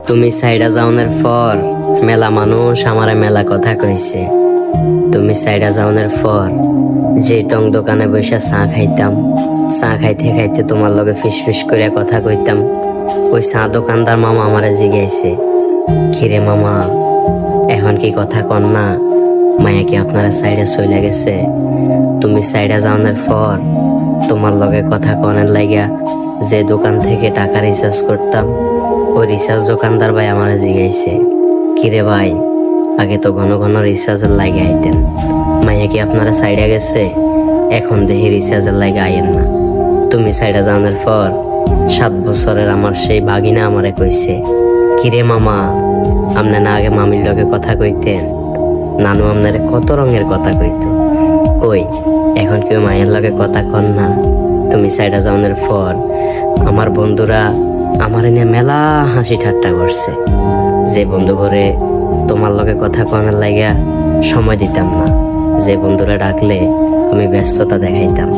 তুমি সাইডা যাওনের পর মেলা মানুষ আমারে মেলা কথা কইছে। তুমি সাইডা যাওনের পর যে টং দোকানে বসে চা খাইতাম, চা খাইতে খাইতে তোমার লগে ফিস করে কথা কইতাম, ওই চা দোকানদার মামা আমারে জিগাইছে, কিরে মামা এখন কি কথা কন না, মায়া কি আপনারা সাইডে চলে গেছে? তুমি সাইডে যাওনের পর তোমার লগে কথা কনের লাগিয়া যে দোকান থেকে টাকা রিচার্জ করতাম, ওই রিচার্জ দোকানদার ভাই আমারে জিগাইছে, কিরে ভাই আগে তো ঘন ঘন রিচার্জের লাগে আইতেন, মাইয়া কি আপনারা সাইডে গেছে? এখন দেখি রিচার্জের লাগে আইয়েন না। তুমি সাইডে যাওয়ার পর 7 বছরের আমার সেই ভাগিনা আমারে কইছে, কিরে মামা আপনি না আগে মামির লগে কথা কইতেন? নানু আপনারে কত রঙের কথা কইতো, কই এখন কেউ মায়ের লগে কথা কন না? তুমি সাইডে যাওয়ার পর আমার বন্ধুরা আমার নিয়ে মেলা হাসি ঠাট্টা করছে, যে বন্ধু ঘরে তোমার লগে কথা কনার লাগিয়া সময় দিতাম না, যে বন্ধুরা ডাকলে আমি ব্যস্ততা দেখাইতাম।